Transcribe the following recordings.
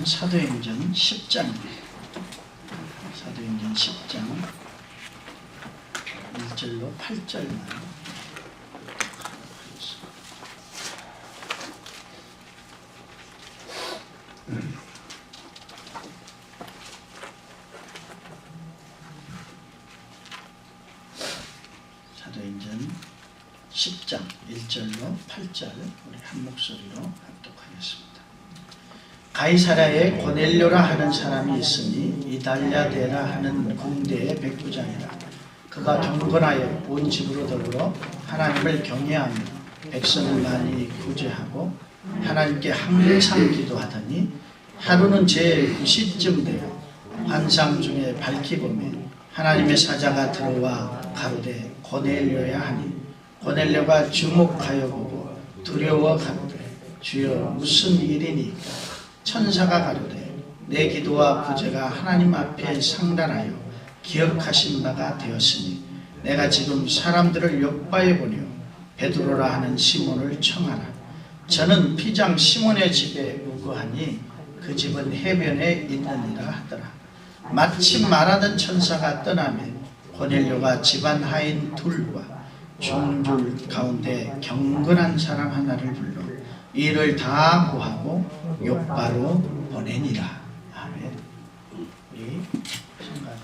사도행전 10장입니다. 사도행전 10장 1절로 8절만 사도행전 10장 1절로 8절 우리 한 목소리로 합독하겠습니다. 가이사랴에 고넬료라 하는 사람이 있으니 이달랴데라 하는 군대의 백부장이라. 그가 경건하여 온 집으로 더불어 하나님을 경외하며 백성을 많이 구제하고 하나님께 항상 기도하더니 하루는 제9시쯤 되어 환상 중에 밝히 보매 하나님의 사자가 들어와 가로되 고넬료야 하니 고넬료가 주목하여 보고 두려워 가로되 주여 무슨 일이니까. 천사가 가로되 내 기도와 구제가 하나님 앞에 상달하여 기억하신 바가 되었으니 내가 지금 사람들을 욥바에 보내어 베드로라 하는 시몬을 청하라. 저는 피장 시몬의 집에 우거하니 그 집은 해변에 있느니라 하더라. 마침 말하던 천사가 떠나며 고넬료가 집안 하인 둘과 중줄 가운데 경건한 사람 하나를 불러 이를 다 구하고 욥바로 보내니라. 아멘. 우리 성가대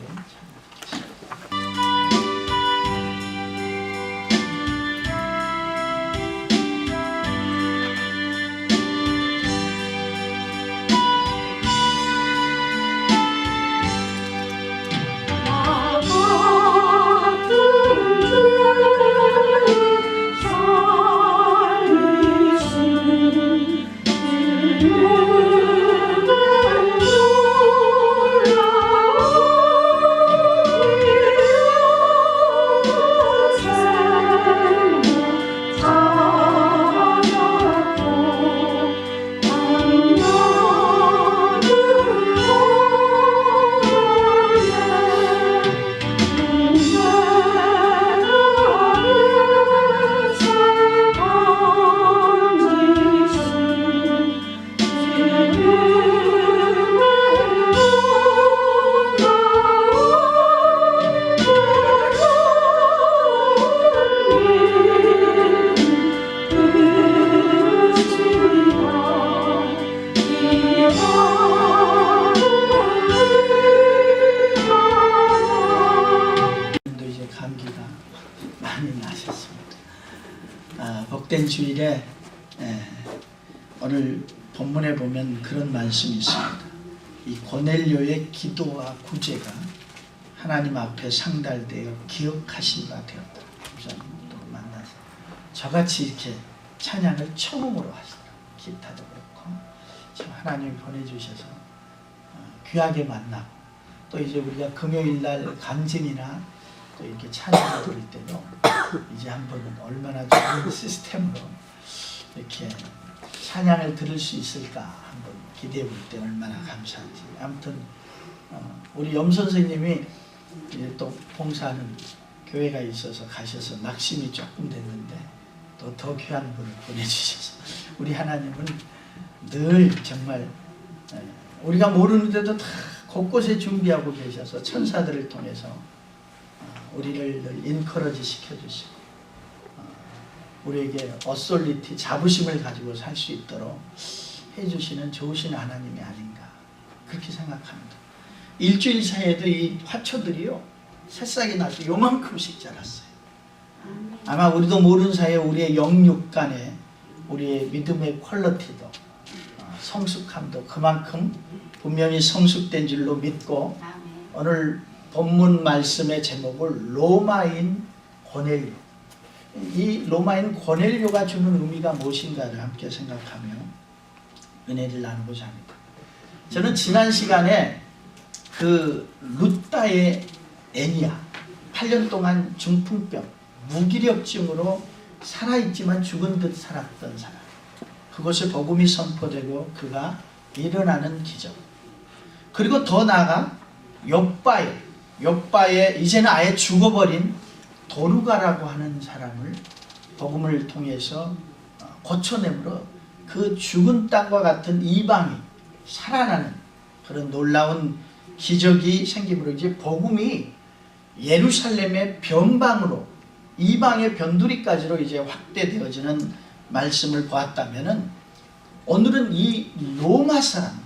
복된 주일에 오늘 본문에 보면 그런 말씀이 있습니다. 이 고넬료의 기도와 구제가 하나님 앞에 상달되어 기억하신 바 되었다. 목사님도 만나서 저같이 이렇게 찬양을 처음으로 하시더라고요. 기타도 그렇고 참 하나님이 보내주셔서 귀하게 만나고 또 이제 우리가 금요일날 간증이나 또 이렇게 찬양을 들을 때도 이제 한번 얼마나 좋은 시스템으로 이렇게 찬양을 들을 수 있을까 한번 기대해 볼 때 얼마나 감사한지. 아무튼 우리 염 선생님이 이제 또 봉사하는 교회가 있어서 가셔서 낙심이 조금 됐는데 또 더 귀한 분을 보내주셔서 우리 하나님은 늘 정말 우리가 모르는데도 다 곳곳에 준비하고 계셔서 천사들을 통해서 우리를 늘 인커러지 시켜주시고 우리에게 어솔리티 자부심을 가지고 살 수 있도록 해주시는 좋으신 하나님이 아닌가 그렇게 생각합니다. 일주일 사이에도 이 화초들이요 새싹이 나서 요만큼씩 자랐어요. 아마 우리도 모르는 사이에 우리의 영육 간에 우리의 믿음의 퀄리티도 성숙함도 그만큼 분명히 성숙된 줄로 믿고 오늘 본문 말씀의 제목을 로마인 고넬료, 이 로마인 고넬료가 주는 의미가 무엇인가를 함께 생각하며 은혜를 나누고자 합니다. 저는 지난 시간에 그 루타의 애니아 8년 동안 중풍병 무기력증으로 살아있지만 죽은 듯 살았던 사람, 그것을 복음이 선포되고 그가 일어나는 기적, 그리고 더 나아가 욥바의 이제는 아예 죽어버린 도루가라고 하는 사람을 복음을 통해서 고쳐내므로 그 죽은 땅과 같은 이방이 살아나는 그런 놀라운 기적이 생기므로 이제 복음이 예루살렘의 변방으로 이방의 변두리까지로 이제 확대되어지는 말씀을 보았다면은 오늘은 이 로마 사람,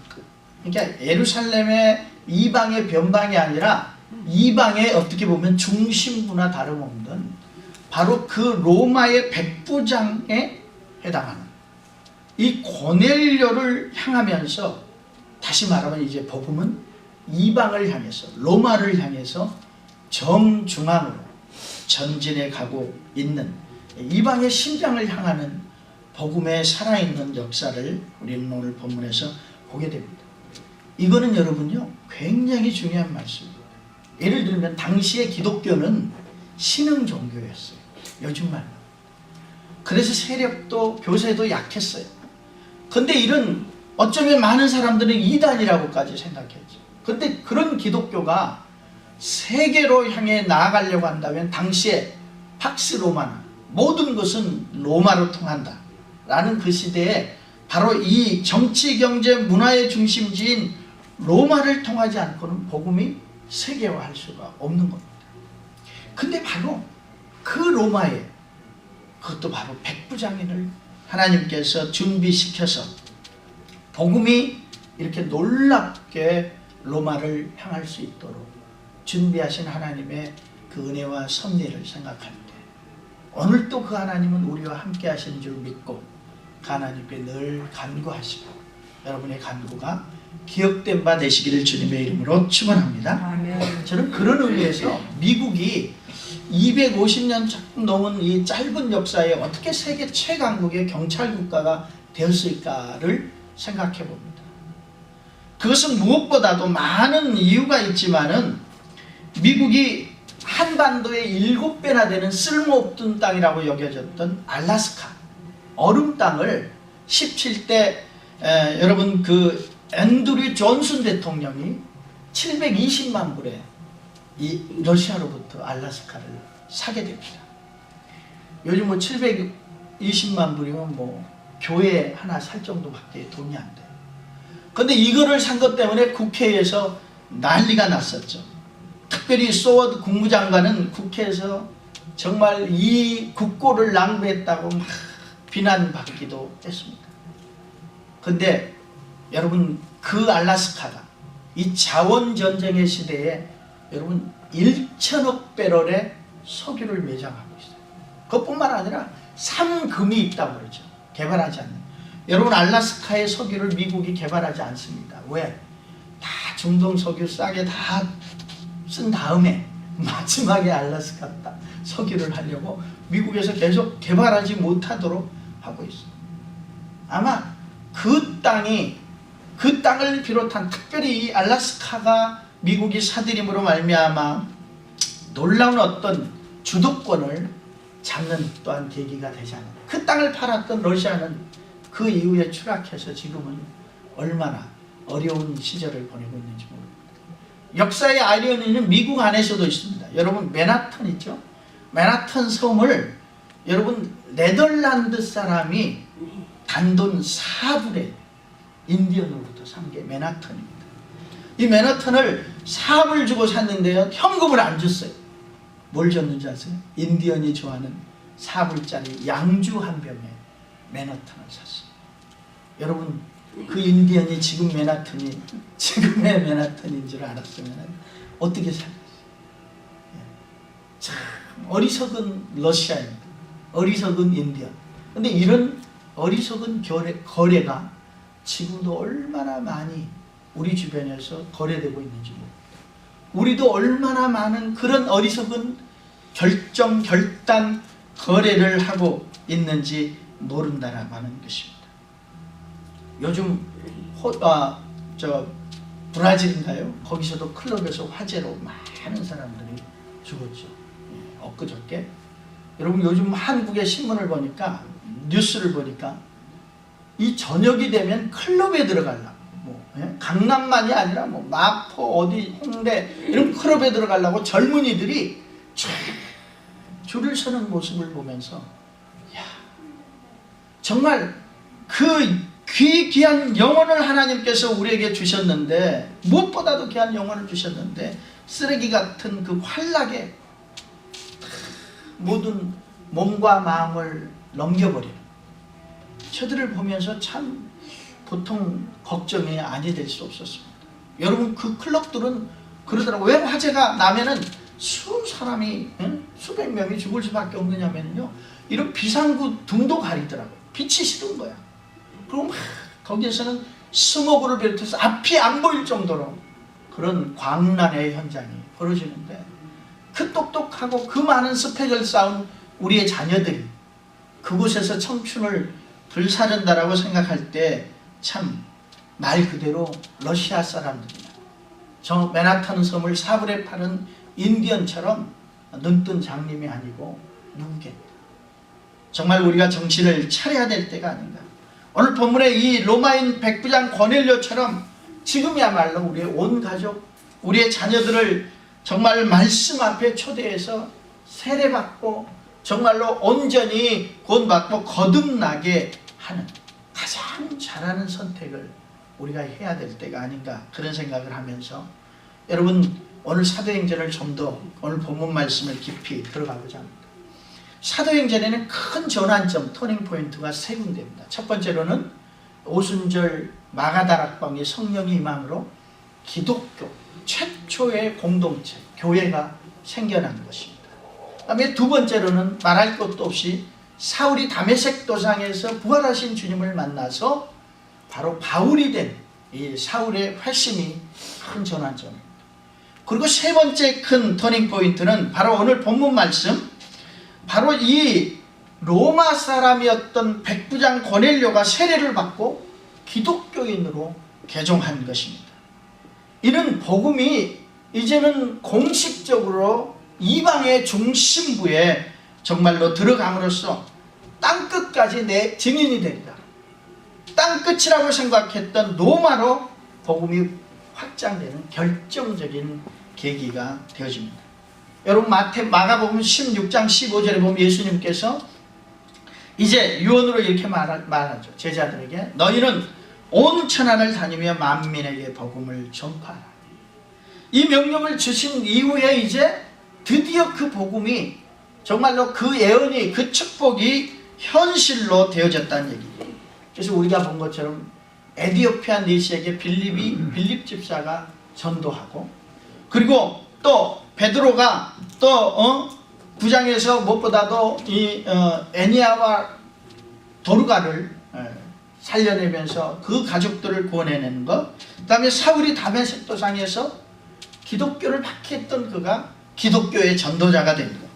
그러니까 예루살렘의 이방의 변방이 아니라 이방의 어떻게 보면 중심부나 다름없는 바로 그 로마의 백부장에 해당하는 이 고넬료를 향하면서, 다시 말하면 이제 복음은 이방을 향해서 로마를 향해서 정중앙으로 전진해 가고 있는 이방의 심장을 향하는 복음의 살아있는 역사를 우리는 오늘 본문에서 보게 됩니다. 이거는 여러분요 굉장히 중요한 말씀입니다. 예를 들면 당시의 기독교는 신흥 종교였어요. 요즘 말로. 그래서 세력도 교세도 약했어요. 근데 이런 어쩌면 많은 사람들은 이단이라고까지 생각했죠. 근데 그런 기독교가 세계로 향해 나아가려고 한다면 당시에 팍스 로마나 모든 것은 로마로 통한다 라는 그 시대에 바로 이 정치, 경제, 문화의 중심지인 로마를 통하지 않고는 복음이 세계화할 수가 없는 겁니다. 근데 바로 그 로마에, 그것도 바로 백부장인을 하나님께서 준비시켜서 복음이 이렇게 놀랍게 로마를 향할 수 있도록 준비하신 하나님의 그 은혜와 섭리를 생각할 때 오늘도 그 하나님은 우리와 함께 하시는 줄 믿고 그 하나님께 늘 간구하시고 여러분의 간구가 기억된 바 되시기를 주님의 이름으로 축원합니다. 아멘. 저는 그런 의미에서 미국이 250년 조금 넘은 이 짧은 역사에 어떻게 세계 최강국의 경찰 국가가 되었을까를 생각해 봅니다. 그것은 무엇보다도 많은 이유가 있지만은 미국이 한반도의 7배나 되는 쓸모없던 땅이라고 여겨졌던 알래스카 얼음 땅을 17대 여러분 그 앤드류 존슨 대통령이 720만 불에 이 러시아로부터 알래스카를 사게 됩니다. 요즘 뭐 720만 불이면 뭐 교회 하나 살 정도밖에 돈이 안 돼요. 근데 이거를 산 것 때문에 국회에서 난리가 났었죠. 특별히 소워드 국무장관은 국회에서 정말 이 국고를 낭비했다고 막 비난받기도 했습니다. 근데 여러분 그 알래스카가 이 자원전쟁의 시대에 여러분 1천억 배럴의 석유를 매장하고 있어요. 그것뿐만 아니라 삼금이 있다고 그러죠. 개발하지 않는. 여러분 알래스카의 석유를 미국이 개발하지 않습니다. 왜? 다 중동 석유 싸게 다 쓴 다음에 마지막에 알래스카 석유를 하려고 미국에서 계속 개발하지 못하도록 하고 있어요. 아마 그 땅을 비롯한 특별히 이 알래스카가 미국이 사들임으로 말미암아 놀라운 어떤 주도권을 잡는 또한 계기가 되지 않나. 그 땅을 팔았던 러시아는 그 이후에 추락해서 지금은 얼마나 어려운 시절을 보내고 있는지 모릅니다. 역사의 아이러니는 미국 안에서도 있습니다. 여러분 맨하탄 있죠? 맨하탄 섬을 여러분 네덜란드 사람이 단돈 4불에 인디언으로부터 산 게 맨하탄입니다. 이 맨하탄을 4불 주고 샀는데요, 현금을 안 줬어요. 뭘 줬는지 아세요? 인디언이 좋아하는 4불짜리 양주 한 병에 맨하탄을 샀어요. 여러분, 그 인디언이 지금 맨하탄이 지금의 맨하탄인 줄 알았으면 어떻게 살겠어요? 참 어리석은 러시아입니다. 어리석은 인디언. 근데 이런 어리석은 거래가 지금도 얼마나 많이 우리 주변에서 거래되고 있는지 모릅니다. 우리도 얼마나 많은 그런 어리석은 결단 거래를 하고 있는지 모른다라고 하는 것입니다. 요즘 브라질인가요? 거기서도 클럽에서 화재로 많은 사람들이 죽었죠. 엊그저께. 여러분, 요즘 한국의 신문을 보니까, 뉴스를 보니까 이 저녁이 되면 클럽에 들어가려고, 강남만이 아니라 마포, 어디 홍대 이런 클럽에 들어가려고 젊은이들이 줄을 서는 모습을 보면서, 야, 정말 그 귀한 영혼을 하나님께서 우리에게 주셨는데, 무엇보다도 귀한 영혼을 주셨는데 쓰레기 같은 그 환락에 모든 몸과 마음을 넘겨버리는, 저들을 보면서 참 보통 걱정이 아니 될 수 없었습니다. 여러분, 그 클럽들은 그러더라고요. 왜 화재가 나면은 사람이 수백 명이 죽을 수밖에 없느냐면요, 이런 비상구 등도 가리더라고요. 빛이 싫은 거야. 그럼 거기에서는 스모그를 비롯해서 앞이 안 보일 정도로 그런 광란의 현장이 벌어지는데, 그 똑똑하고 그 많은 스펙을 쌓은 우리의 자녀들이 그곳에서 청춘을 불사른다라고 생각할 때 참 말 그대로 러시아 사람들이나 저 맨하탄 섬을 4불에 파는 인디언처럼 눈뜬 장님이 아니고 누구겠다. 정말 우리가 정신을 차려야 될 때가 아닌가. 오늘 본문의 이 로마인 백부장 고넬료처럼 지금이야말로 우리의 온 가족, 우리의 자녀들을 정말 말씀 앞에 초대해서 세례받고 정말로 온전히 구원받고 거듭나게 하는 가장 잘하는 선택을 우리가 해야 될 때가 아닌가, 그런 생각을 하면서 여러분, 오늘 사도행전을 좀 더 오늘 본문 말씀을 깊이 들어가고자 합니다. 사도행전에는 큰 전환점, 터닝포인트가 세 군데입니다. 첫 번째로는 오순절 마가다락방에 성령이 임함으로 기독교 최초의 공동체, 교회가 생겨난 것입니다. 그 다음에 두 번째로는 말할 것도 없이 사울이 다메섹 도상에서 부활하신 주님을 만나서 바로 바울이 된 이 사울의 회심이 큰 전환점입니다. 그리고 세 번째 큰 터닝포인트는 바로 오늘 본문 말씀, 바로 이 로마 사람이었던 백부장 고넬료가 세례를 받고 기독교인으로 개종한 것입니다. 이는 복음이 이제는 공식적으로 이방의 중심부에 정말로 들어감으로써 땅끝까지 내 증인이 되리라. 땅끝이라고 생각했던 로마로 복음이 확장되는 결정적인 계기가 되어집니다. 여러분, 마가복음 16장 15절에 보면 예수님께서 이제 유언으로 이렇게 말하죠. 제자들에게 너희는 온 천하를 다니며 만민에게 복음을 전파하라. 이 명령을 주신 이후에 이제 드디어 그 복음이 정말로 그 예언이, 그 축복이 현실로 되어졌다는 얘기예요. 그래서 우리가 본 것처럼 에디오피아 내시에게 빌립 집사가 전도하고, 그리고 또 베드로가 또 구장에서 무엇보다도 이 애니아와 도르가를 살려내면서 그 가족들을 구원해내는 것, 그 다음에 사울이 다메섹 도상에서 기독교를 박해했던 그가 기독교의 전도자가 된 것,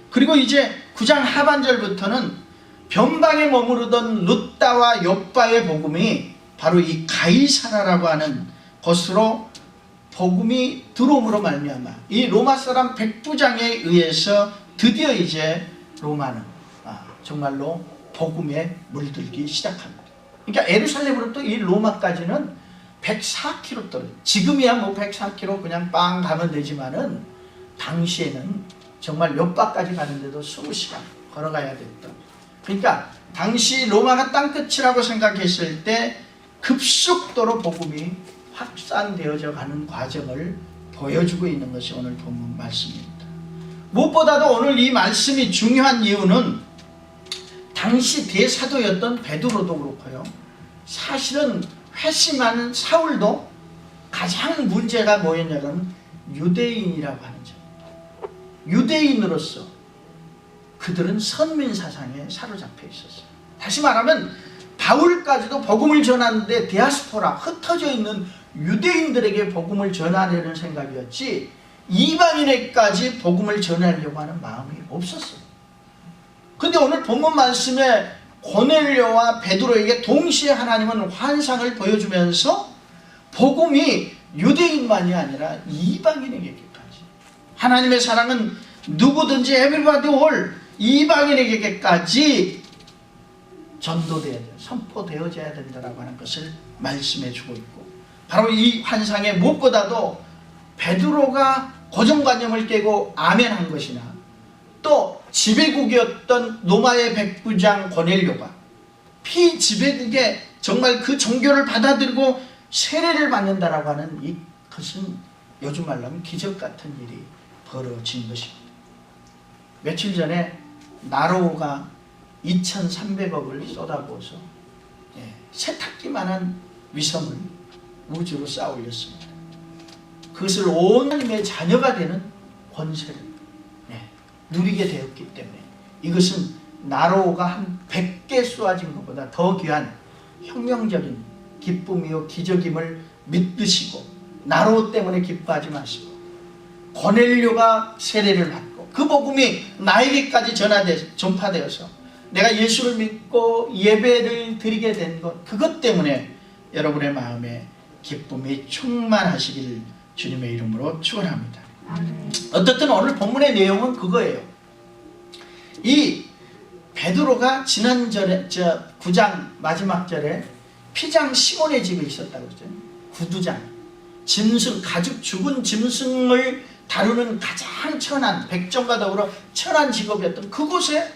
그리고 이제 9장 하반절부터는 변방에 머무르던 룻다와 욥바의 복음이 바로 이 가이사라라고 하는 곳으로 복음이 들어옴으로 말미암아 이 로마 사람 백부장에 의해서 드디어 이제 로마는 정말로 복음에 물들기 시작합니다. 그러니까 예루살렘으로부터 이 로마까지는 104km 떨어져. 지금이야 104km 그냥 빵 가면 되지만은 당시에는 정말 옆바까지 가는데도 20시간 걸어가야 됐던. 그러니까 당시 로마가 땅끝이라고 생각했을 때 급속도로 복음이 확산되어져 가는 과정을 보여주고 있는 것이 오늘 본문 말씀입니다. 무엇보다도 오늘 이 말씀이 중요한 이유는 당시 대사도였던 베드로도 그렇고요, 사실은 회심하는 사울도 가장 문제가 뭐였냐면 유대인이라고 하는 점. 유대인으로서 그들은 선민사상에 사로잡혀 있었어요. 다시 말하면 바울까지도 복음을 전하는데 디아스포라, 흩어져 있는 유대인들에게 복음을 전하려는 생각이었지 이방인에게까지 복음을 전하려고 하는 마음이 없었어요. 근데 오늘 본문 말씀에 고넬료와 베드로에게 동시에 하나님은 환상을 보여주면서 복음이 유대인만이 아니라 이방인에게까지, 하나님의 사랑은 누구든지 everybody all, 이방인에게까지 전도되어야 돼요. 선포되어져야 된다라고 하는 것을 말씀해 주고 있고, 바로 이 환상에 무엇보다도 베드로가 고정관념을 깨고 아멘한 것이나, 또 지배국이었던 로마의 백부장 고넬료가 피지배국에 정말 그 종교를 받아들이고 세례를 받는다라고 하는 이것은 요즘 말로 하면 기적 같은 일이 벌어진 것입니다. 며칠 전에 나로우가 2,300억을 쏟아부어서 세탁기만한 위성을 우주로 쌓아 올렸습니다. 그것을 온 하나님의 자녀가 되는 권세를 누리게 되었기 때문에 이것은 나로우가 한 100개 쏘아진 것보다 더 귀한 혁명적인 기쁨이요 기적임을 믿으시고, 나로우 때문에 기뻐하지 마시고 고넬료가 세례를 받고 그 복음이 나에게까지 전파되어서 내가 예수를 믿고 예배를 드리게 된 것, 그것 때문에 여러분의 마음에 기쁨이 충만하시길 주님의 이름으로 축원합니다. 어떻든 오늘 본문의 내용은 그거예요. 이 베드로가 지난절에 9장 마지막 절에 피장 시몬의 집에 있었다고 그랬죠. 구두장, 짐승, 가죽 죽은 짐승을 다루는 가장 천한, 백정과 더불어 천한 직업이었던 그곳에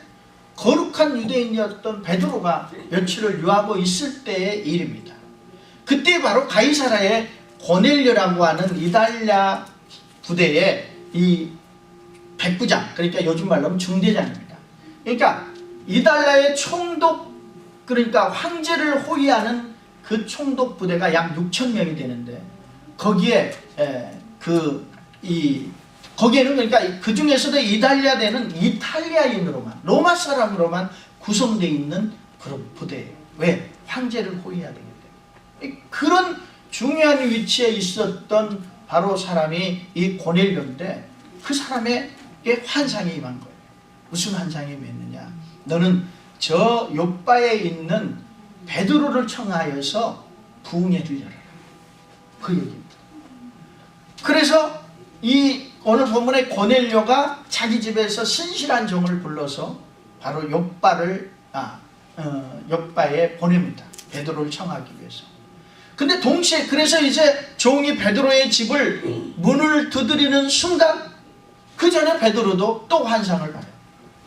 거룩한 유대인이었던 베드로가 며칠을 유하고 있을 때의 일입니다. 그때 바로 가이사라의 고넬료라고 하는 이달랴 부대의 이 백부장, 그러니까 요즘 말로 하면 중대장입니다. 그러니까 이달랴의 총독, 그러니까 황제를 호위하는 그 총독 부대가 약 6,000명이 되는데, 거기에 거기에는 그러니까 그 중에서도 이달랴대는 이탈리아인으로만, 로마 사람으로만 구성되어 있는 그런 부대예요. 왜? 황제를 호위해야 되기 때문에. 그런 중요한 위치에 있었던 바로 사람이 이 고넬료인데, 그 사람에게 환상이 임한 거예요. 무슨 환상이 임했느냐? 너는 저 욥바에 있는 베드로를 청하여서 부흥회를 열어라. 그 얘기입니다. 그래서 이 오늘 본문의 고넬료가 자기 집에서 신실한 종을 불러서 바로 욥바에 보냅니다. 베드로를 청하기 위해서. 근데 동시에 그래서 이제 종이 베드로의 집을 문을 두드리는 순간, 그 전에 베드로도 또 환상을 봐요.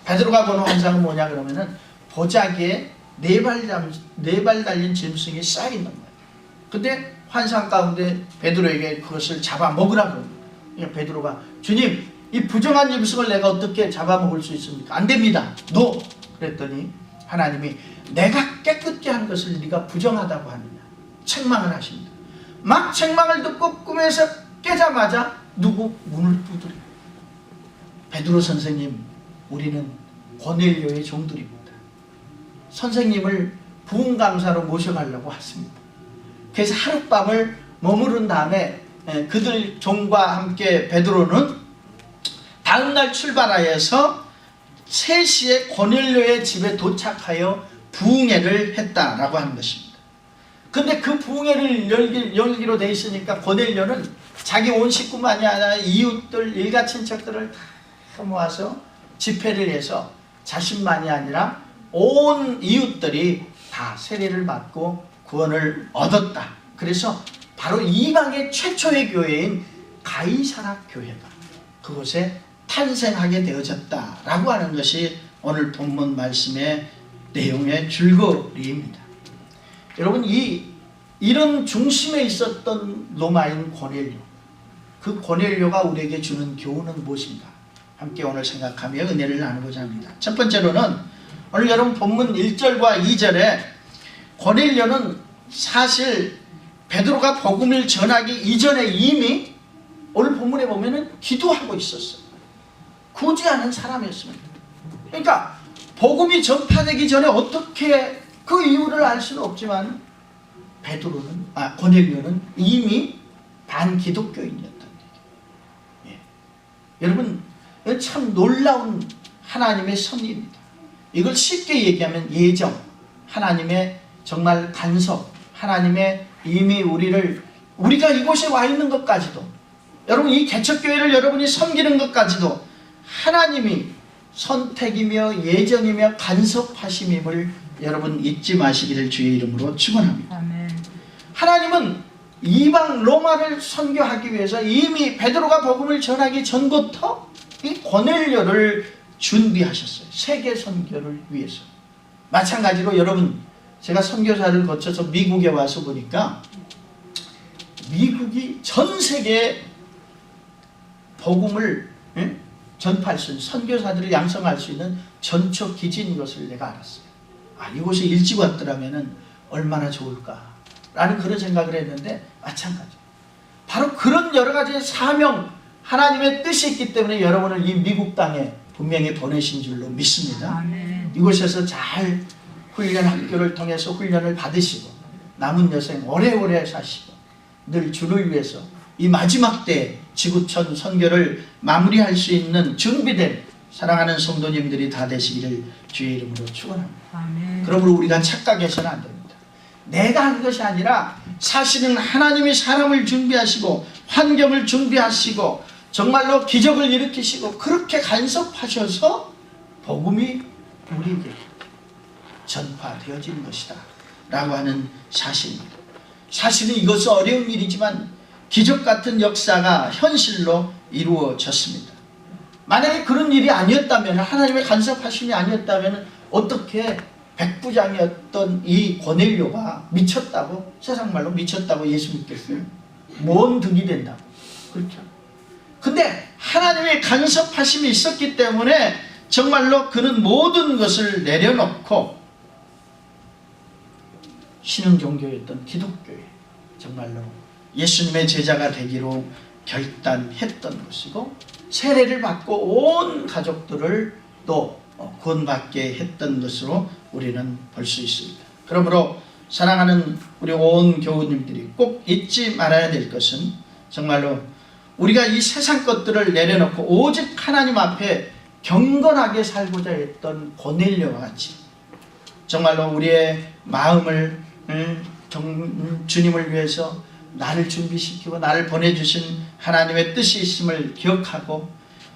베드로가 보는 환상은 뭐냐 그러면은 보자기에 네 발 달린 짐승이 쌓이는 거예요. 근데 환상 가운데 베드로에게 그것을 잡아먹으라고 합니다. 그러니까 베드로가, 주님, 이 부정한 짐승을 내가 어떻게 잡아먹을 수 있습니까? 안 됩니다. 노! 그랬더니 하나님이 내가 깨끗게 한 것을 네가 부정하다고 하느냐, 책망을 하십니다. 막 책망을 듣고 꿈에서 깨자마자 누구 문을 두드려. 베드로 선생님, 우리는 고넬료의 종들입니다. 선생님을 부흥강사로 모셔가려고 왔습니다. 그래서 하룻밤을 머무른 다음에 그들 종과 함께 베드로는 다음날 출발하여서 3시에 고넬료의 집에 도착하여 부흥회를 했다라고 하는 것입니다. 근데 그 부흥회를 열기로 돼 있으니까 고넬료는 자기 온 식구만이 아니라 이웃들, 일가 친척들을 다 모아서 집회를 해서 자신만이 아니라 온 이웃들이 다 세례를 받고 구원을 얻었다. 그래서 바로 이방의 최초의 교회인 가이사라 교회가 그곳에 탄생하게 되어졌다라고 하는 것이 오늘 본문 말씀의 내용의 줄거리입니다. 여러분, 이런 중심에 있었던 로마인 고넬료, 그 고넬료가 우리에게 주는 교훈은 무엇인가? 함께 오늘 생각하며 은혜를 나누고자 합니다. 첫 번째로는 오늘 여러분 본문 1절과 2절에 고넬료는 사실 베드로가 복음을 전하기 이전에 이미 오늘 본문에 보면은 기도하고 있었어요. 굳이 않은 사람이었습니다. 그러니까 복음이 전파되기 전에 어떻게 그 이유를 알 수는 없지만 고넬료는 이미 반기독교인이었다는 얘기예요. 여러분, 참 놀라운 하나님의 섭리입니다. 이걸 쉽게 얘기하면 예정, 하나님의 정말 간섭, 하나님의 이미 우리가 이곳에 와 있는 것까지도, 여러분 이 개척교회를 여러분이 섬기는 것까지도 하나님이 선택이며 예정이며 간섭하심임을 여러분 잊지 마시기를 주의 이름으로 축원합니다. 아멘. 하나님은 이방 로마를 선교하기 위해서 이미 베드로가 복음을 전하기 전부터 이 고넬료를 준비하셨어요. 세계 선교를 위해서. 마찬가지로 여러분, 제가 선교사를 거쳐서 미국에 와서 보니까 미국이 전 세계에 복음을 전파할 수 있는, 선교사들을 양성할 수 있는 전초 기지인 것을 내가 알았어요. 이곳에 일찍 왔더라면 얼마나 좋을까 라는 그런 생각을 했는데, 마찬가지 바로 그런 여러 가지 사명, 하나님의 뜻이 있기 때문에 여러분을 이 미국 땅에 분명히 보내신 줄로 믿습니다. 아멘. 이곳에서 잘 훈련 학교를 통해서 훈련을 받으시고 남은 여생 오래오래 사시고 늘 주를 위해서 이 마지막 때 지구촌 선교를 마무리할 수 있는 준비된 사랑하는 성도님들이 다 되시기를 주의 이름으로 축원합니다. 아멘. 그러므로 우리가 착각해서는 안 됩니다. 내가 한 것이 아니라 사실은 하나님이 사람을 준비하시고 환경을 준비하시고 정말로 기적을 일으키시고 그렇게 간섭하셔서 복음이 우리에게 전파되어진 것이다 라고 하는 사실입니다. 사실은 이것은 어려운 일이지만 기적 같은 역사가 현실로 이루어졌습니다. 만약에 그런 일이 아니었다면, 하나님의 간섭하심이 아니었다면 어떻게 백부장이었던 이 고넬료가 미쳤다고, 세상 말로 미쳤다고 예수 믿겠어요? 뭔 득이 된다고. 그렇죠. 근데 하나님의 간섭하심이 있었기 때문에 정말로 그는 모든 것을 내려놓고 신흥종교였던 기독교에 정말로 예수님의 제자가 되기로 결단했던 것이고, 세례를 받고 온 가족들을 또 구원받게 했던 것으로 우리는 볼 수 있습니다. 그러므로 사랑하는 우리 온 교우님들이 꼭 잊지 말아야 될 것은, 정말로 우리가 이 세상 것들을 내려놓고 오직 하나님 앞에 경건하게 살고자 했던 고넬료와 같이 정말로 우리의 마음을 주님을 위해서 나를 준비시키고 나를 보내주신 하나님의 뜻이 있음을 기억하고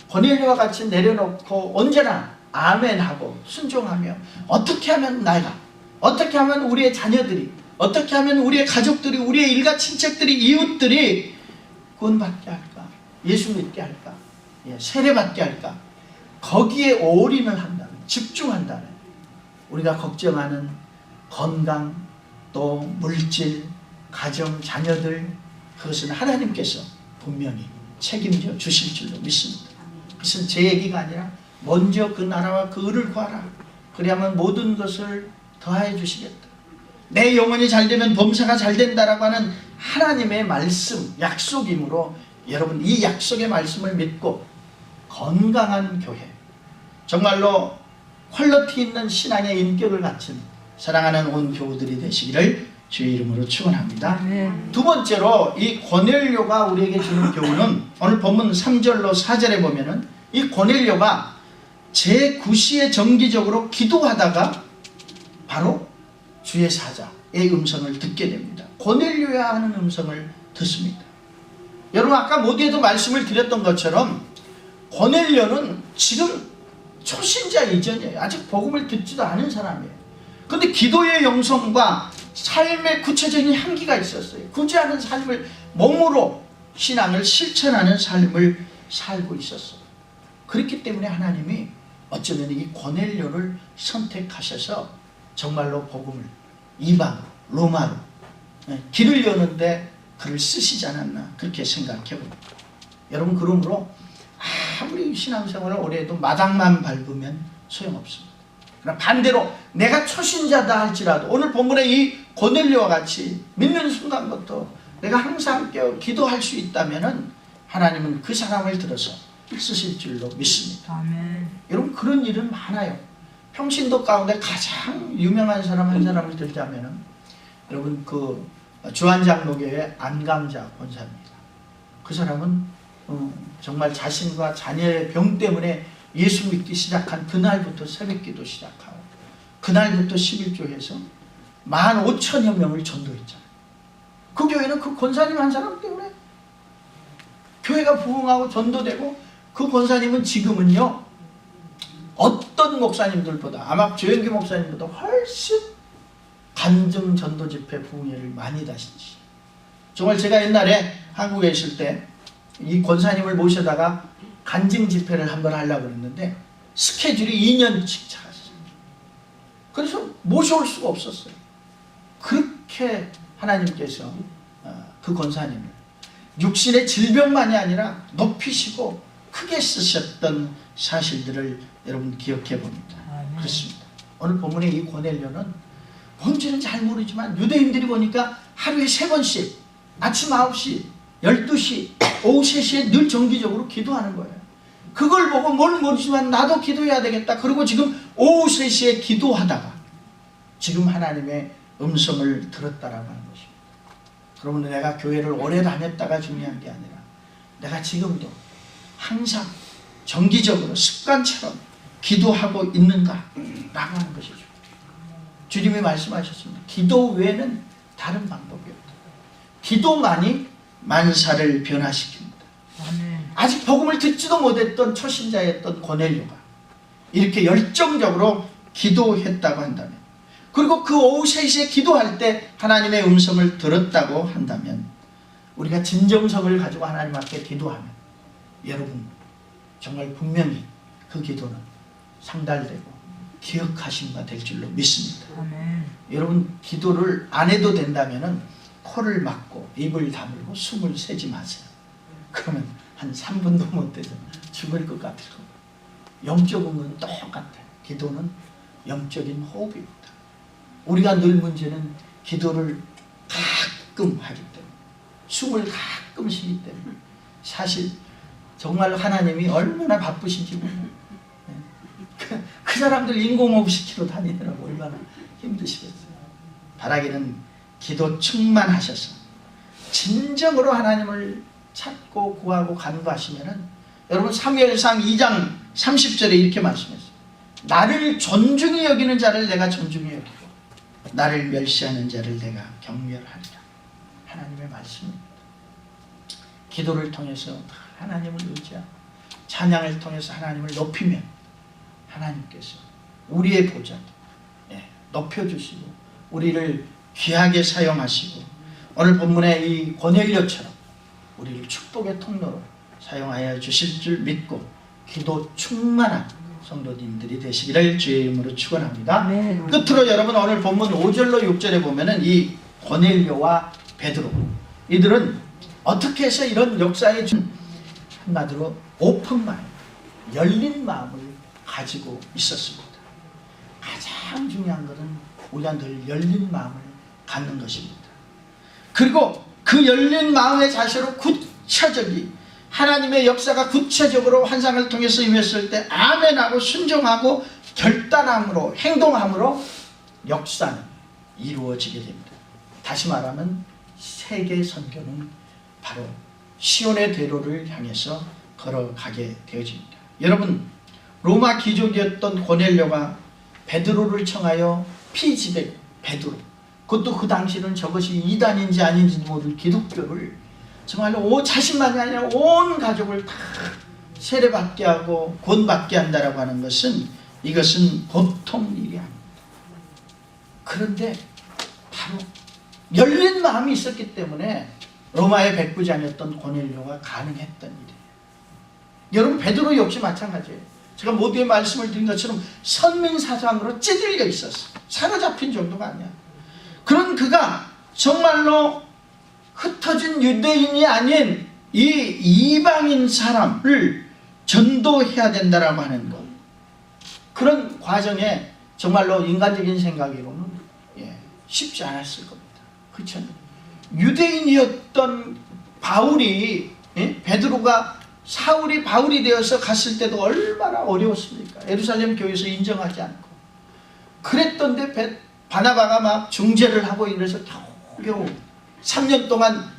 고넬료와 같이 내려놓고 언제나 아멘하고 순종하며, 어떻게 하면 나가, 어떻게 하면 우리의 자녀들이, 어떻게 하면 우리의 가족들이, 우리의 일가 친척들이, 이웃들이 구원받게 할까, 예수 믿게 할까, 세례받게 할까, 거기에 올인을 한다면, 집중한다면 우리가 걱정하는 건강, 또 물질, 가정, 자녀들, 그것은 하나님께서 분명히 책임져 주실 줄로 믿습니다. 그것은 제 얘기가 아니라 먼저 그 나라와 그 의를 구하라. 그리하면 모든 것을 더하여 주시겠다. 내 영혼이 잘 되면 범사가 잘 된다라고 하는 하나님의 말씀, 약속이므로 여러분 이 약속의 말씀을 믿고 건강한 교회, 정말로 퀄리티 있는 신앙의 인격을 갖춘 사랑하는 온 교우들이 되시기를 주의 이름으로 축원합니다. 두 번째로 이 고넬료가 우리에게 주는 교훈은 오늘 본문 3절로 4절에 보면은 이 고넬료가 제9시에 정기적으로 기도하다가 바로 주의 사자의 음성을 듣게 됩니다. 고넬료야 하는 음성을 듣습니다. 여러분 아까 모두에도 말씀을 드렸던 것처럼 고넬료는 지금 초신자 이전이에요. 아직 복음을 듣지도 않은 사람이에요. 근데 기도의 영성과 삶의 구체적인 향기가 있었어요. 굳이 않은 삶을, 몸으로 신앙을 실천하는 삶을 살고 있었어요. 그렇기 때문에 하나님이 어쩌면 이 고넬료를 선택하셔서 정말로 복음을 이방 로마로 길을 여는데 그를 쓰시지 않았나 그렇게 생각해 봅니다. 여러분, 그러므로 아무리 신앙생활을 오래 해도 마당만 밟으면 소용없습니다. 그러나 반대로 내가 초신자다 할지라도 오늘 본문의 이 고넬료와 같이 믿는 순간부터 내가 항상 기도할 수 있다면은 하나님은 그 사람을 들어서 쓰실 줄로 믿습니다. 아멘. 여러분, 그런 일은 많아요. 평신도 가운데 가장 유명한 사람 한 사람을 들자면은 여러분, 그 주한장로교의 안강자 권사입니다. 그 사람은 정말 자신과 자녀의 병 때문에 예수 믿기 시작한 그날부터 새벽기도 시작하고 그날부터 11조해서 15,000여 명을 전도했잖아요. 그 교회는 그 권사님 한 사람 때문에 교회가 부흥하고 전도되고, 그 권사님은 지금은요 어떤 목사님들보다 아마 조영기 목사님보다 훨씬 간증 전도 집회 부흥회를 많이 다시지. 정말 제가 옛날에 한국에 있을 때 이 권사님을 모셔다가 간증 집회를 한번 하려고 그랬는데 스케줄이 2년씩 차갔어요. 그래서 모셔올 수가 없었어요. 그렇게 하나님께서 그 권사님을 육신의 질병만이 아니라 높이시고 크게 쓰셨던 사실들을 여러분 기억해 봅니다. 그렇습니다. 오늘 본문의 이 고넬료는 뭔지는 잘 모르지만 유대인들이 보니까 하루에 3번씩 아침 9시, 12시, 오후 3시에 늘 정기적으로 기도하는 거예요. 그걸 보고 뭘 모르지만 나도 기도해야 되겠다. 그리고 지금 오후 3시에 기도하다가 지금 하나님의 음성을 들었다라고 하는 것입니다. 그러면 내가 교회를 오래 다녔다가 중요한 게 아니라 내가 지금도 항상 정기적으로 습관처럼 기도하고 있는가 라고 하는 것이죠. 주님이 말씀하셨습니다. 기도 외에는 다른 방법이 없다. 기도만이 만사를 변화시킵니다. 아직 복음을 듣지도 못했던 초신자였던 고넬료가 이렇게 열정적으로 기도했다고 한다면, 그리고 그 오후 3시에 기도할 때 하나님의 음성을 들었다고 한다면, 우리가 진정성을 가지고 하나님 앞에 기도하면 여러분 정말 분명히 그 기도는 상달되고 기억하신 바 될 줄로 믿습니다. 아멘. 여러분, 기도를 안 해도 된다면 코를 막고 입을 다물고 숨을 쉬지 마세요. 그러면 한 3분도 못 돼서 죽을 것 같을 겁니다. 영적인 건 똑같아요. 기도는 영적인 호흡입니다. 우리가 늘 문제는 기도를 가끔 하기 때문에, 숨을 가끔 쉬기 때문에, 사실 정말 하나님이 얼마나 바쁘신지 몰라요. 그 사람들 인공호흡 시키러 다니느라고 얼마나 힘드시겠어요. 바라기는 기도 충만하셔서 진정으로 하나님을 찾고 구하고 간구하시면은, 여러분 사무엘상 2장 30절에 이렇게 말씀했어요. 나를 존중히 여기는 자를 내가 존중히 여기고 나를 멸시하는 자를 내가 경멸하리라. 하나님의 말씀입니다. 기도를 통해서 하나님을 의지하고 찬양을 통해서 하나님을 높이면 하나님께서 우리의 보좌도 높여주시고 우리를 귀하게 사용하시고, 오늘 본문의 이 고넬료처럼 우리를 축복의 통로로 사용하여 주실 줄 믿고 기도 충만한 성도님들이 되시기를 주의 이름으로 축원합니다. 끝으로 여러분, 오늘 본문 5절로 6절에 보면은 이 고넬료와 베드로, 이들은 어떻게 해서 이런 역사에 준, 한마디로 오픈 마인드, 열린 마음을 가지고 있었습니다. 가장 중요한 것은 우리가 늘 열린 마음을 갖는 것입니다. 그리고 그 열린 마음의 자세로 구체적이 하나님의 역사가 구체적으로 환상을 통해서 임했을 때 아멘하고 순종하고 결단함으로 행동함으로 역사는 이루어지게 됩니다. 다시 말하면 세계 선교는 바로 시온의 대로를 향해서 걸어가게 되어집니다. 여러분, 로마 귀족이었던 고넬료가 베드로를 청하여 피지배 베드로, 그것도 그 당시는 저것이 이단인지 아닌지 모를 기독교를 정말로 자신만이 아니라 온 가족을 다 세례받게 하고 구원받게 한다라고 하는 것은, 이것은 보통 일이 아닙니다. 그런데 바로 열린 마음이 있었기 때문에 로마의 백부장이었던 고넬료가 가능했던 일이에요. 여러분 베드로 역시 마찬가지예요. 제가 모두의 말씀을 드린 것처럼 선민사상으로 찌들려 있었어. 사로잡힌 정도가 아니야. 그런 그가 정말로 흩어진 유대인이 아닌 이 이방인 사람을 전도해야 된다라고 하는 것. 그런 과정에 정말로 인간적인 생각으로는 쉽지 않았을 겁니다. 그렇죠? 유대인이었던 바울이 베드로가 사울이 바울이 되어서 갔을 때도 얼마나 어려웠습니까? 예루살렘 교회에서 인정하지 않고 그랬던데 바나바가 막 중재를 하고 이래서 겨우 3년 동안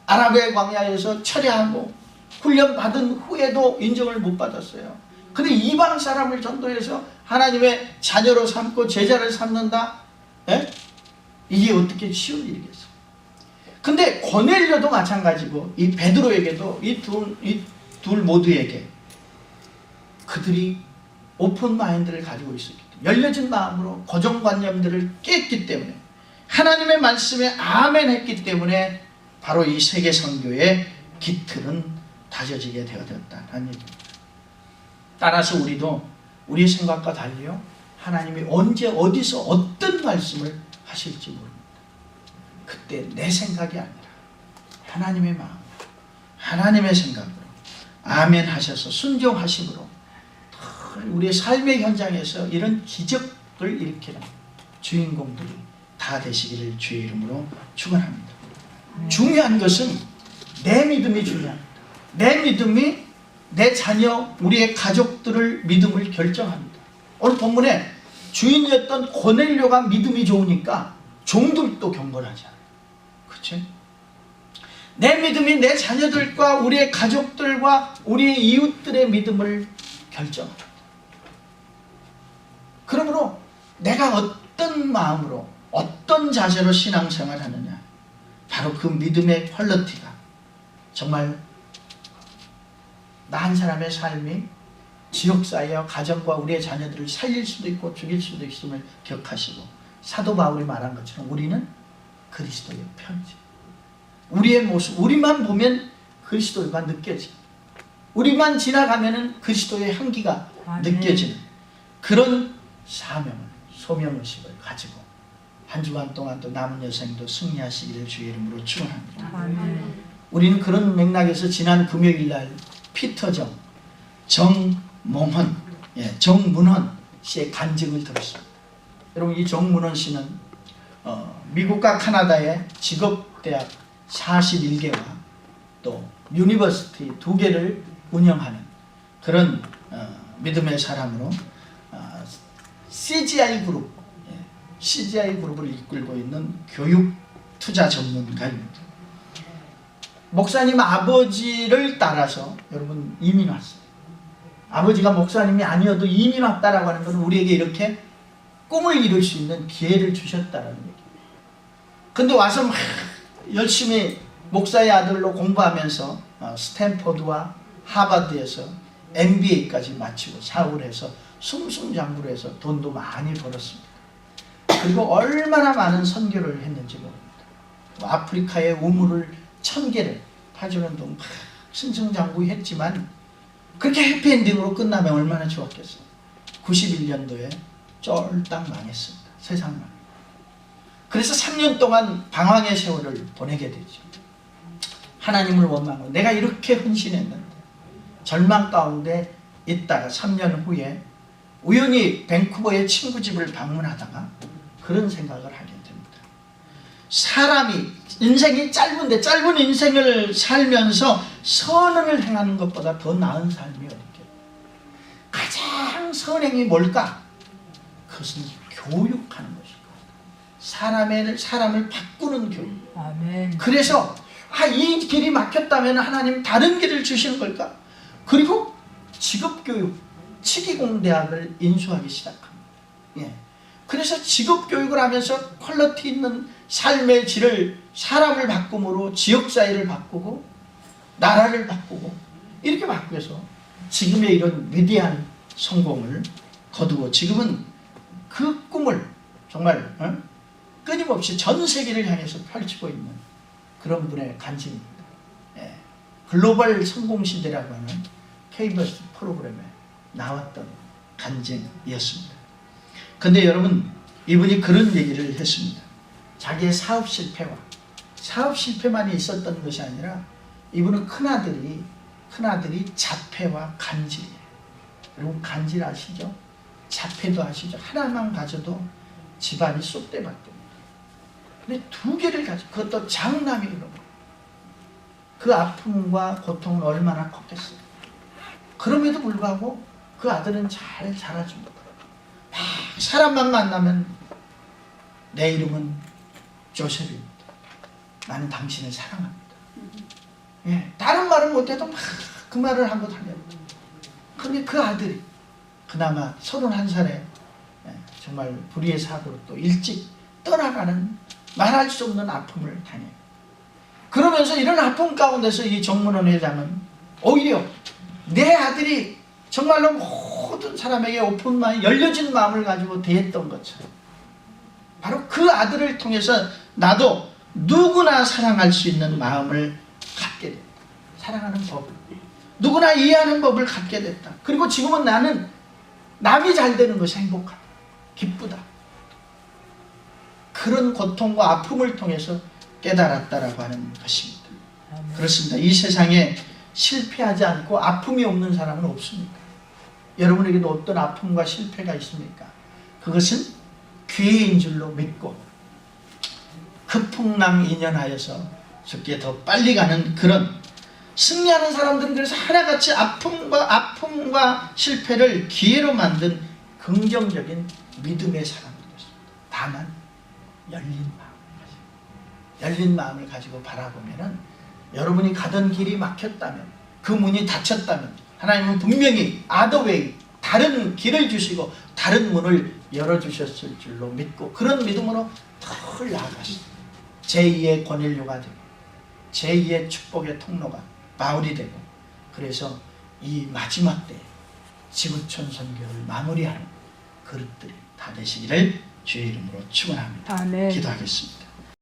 아랍의 광야에서 철회하고 훈련받은 후에도 인정을 못 받았어요. 근데 이방 사람을 전도해서 하나님의 자녀로 삼고 제자를 삼는다? 이게 어떻게 쉬운 일이겠어요? 근데 고넬료도 마찬가지고 이 베드로에게도 이 둘 모두에게 그들이 오픈 마인드를 가지고 있었기 때문에 열려진 마음으로 고정관념들을 깼기 때문에 하나님의 말씀에 아멘 했기 때문에 바로 이 세계 선교의 깃틀은 다져지게 되었다는 얘기입니다. 따라서 우리도 우리의 생각과 달리요 하나님이 언제 어디서 어떤 말씀을 하실지 모릅니다. 그때 내 생각이 아니라 하나님의 마음, 하나님의 생각으로 아멘 하셔서 순종하심으로 우리의 삶의 현장에서 이런 기적을 일으키는 주인공들이 다 되시기를 주의 이름으로 축원합니다. 중요한 것은 내 믿음이 중요합니다. 내 믿음이 내 자녀, 우리의 가족들을 믿음을 결정합니다. 오늘 본문에 주인이었던 고넬료가 믿음이 좋으니까 종들도 경건하지 않아요. 그렇죠? 내 믿음이 내 자녀들과 우리의 가족들과 우리의 이웃들의 믿음을 결정합니다. 그러므로 내가 어떤 마음으로 어떤 자세로 신앙생활을 하느냐, 바로 그 믿음의 퀄리티가 정말 나 한 사람의 삶이 지역사회와 가정과 우리의 자녀들을 살릴 수도 있고 죽일 수도 있음을 기억하시고, 사도 바울이 말한 것처럼 우리는 그리스도의 편지, 우리의 모습, 우리만 보면 그리스도가 느껴지고 우리만 지나가면 그리스도의 향기가 느껴지는 그런 사명을, 소명의식을 가지고 한 주간 동안 또 남은 여생도 승리하시기를 주의 이름으로 축원합니다. 우리는 그런 맥락에서 지난 금요일날 피터정, 정몽헌, 정문헌 씨의 간증을 들었습니다. 여러분, 이 정문헌 씨는 미국과 카나다의 직업대학 41개와 또 유니버시티 2개를 운영하는 그런 믿음의 사람으로 CGI 그룹, CGI 그룹을 이끌고 있는 교육 투자 전문가입니다. 목사님 아버지를 따라서 여러분 이민 왔어요. 아버지가 목사님이 아니어도 이민 왔다라고 하는 것은 우리에게 이렇게 꿈을 이룰 수 있는 기회를 주셨다는 얘기입니다. 근데 와서 막 열심히 목사의 아들로 공부하면서 스탠포드와 하버드에서 MBA까지 마치고 사업을 해서 승승장구를 해서 돈도 많이 벌었습니다. 그리고 얼마나 많은 선교를 했는지 모릅니다. 아프리카의 우물을 1000개를 파주는 동 승승장구 했지만 그렇게 해피엔딩으로 끝나면 얼마나 좋았겠어요. 91년도에 쫄딱 망했습니다. 세상 망. 그래서 3년 동안 방황의 세월을 보내게 되죠. 하나님을 원망하고 내가 이렇게 헌신했는데, 절망 가운데 있다가 3년 후에 우연히 밴쿠버의 친구 집을 방문하다가 그런 생각을 하게 됩니다. 사람이 인생이 짧은데 짧은 인생을 살면서 선을 행하는 것보다 더 나은 삶이 어딨겠어요. 가장 선행이 뭘까? 그것은 교육하는 것이고 사람을 바꾸는 교육. 아멘. 그래서 이 길이 막혔다면 하나님 다른 길을 주시는 걸까? 그리고 직업교육, 치기공대학을 인수하기 시작합니다. 그래서 직업교육을 하면서 퀄리티 있는 삶의 질을, 사람을 바꿈으로 지역사회를 바꾸고 나라를 바꾸고 이렇게 바꾸어서 지금의 이런 위대한 성공을 거두고 지금은 그 꿈을 정말 끊임없이 전 세계를 향해서 펼치고 있는 그런 분의 간증입니다. 글로벌 성공시대라고 하는 KBS 프로그램에 나왔던 간증이었습니다. 근데 여러분, 이분이 그런 얘기를 했습니다. 자기의 사업 실패만이 있었던 것이 아니라 이분은 큰아들이 자폐와 간질이에요. 여러분, 간질 아시죠? 자폐도 아시죠? 하나만 가져도 집안이 쏙대밭됩니다. 근데 두 개를 가지고, 그것도 장남이로, 그 아픔과 고통은 얼마나 컸겠어요. 그럼에도 불구하고 그 아들은 잘 자라줍니다. 막 사람만 만나면 내 이름은 조셉입니다. 나는 당신을 사랑합니다. 예, 다른 말은 못해도 막 그 말을 하고 다녔다. 그런데 그 아들이 그나마 31살에 정말 불의의 사고로 또 일찍 떠나가는 말할 수 없는 아픔을 당해요. 그러면서 이런 아픔 가운데서 이 정문원 회장은 오히려 내 아들이 정말로 모든 사람에게 오픈 마음, 열려진 마음을 가지고 대했던 것처럼 바로 그 아들을 통해서 나도 누구나 사랑할 수 있는 마음을 갖게 됐다. 사랑하는 법을, 누구나 이해하는 법을 갖게 됐다. 그리고 지금은 나는 남이 잘 되는 것이 행복하다, 기쁘다. 그런 고통과 아픔을 통해서 깨달았다라고 하는 것입니다. 그렇습니다. 이 세상에 실패하지 않고 아픔이 없는 사람은 없습니까? 여러분에게도 어떤 아픔과 실패가 있습니까? 그것은 기회인 줄로 믿고 급풍랑인연하여서 죽기에 더 빨리 가는 그런, 승리하는 사람들은 그래서 하나같이 아픔과 실패를 기회로 만든 긍정적인 믿음의 사람들이었습니다. 다만 열린 마음을 가지고 바라보면은, 여러분이 가던 길이 막혔다면, 그 문이 닫혔다면 하나님은 분명히 아더웨이, 다른 길을 주시고 다른 문을 열어주셨을 줄로 믿고, 그런 믿음으로 더 나아갔습니다. 제2의 고넬료가 되고 제2의 축복의 통로가 바울이 되고, 그래서 이 마지막 때 지구촌 선교를 마무리하는 그릇들이 다 되시기를 주의 이름으로 축원합니다. 아멘. 기도하겠습니다.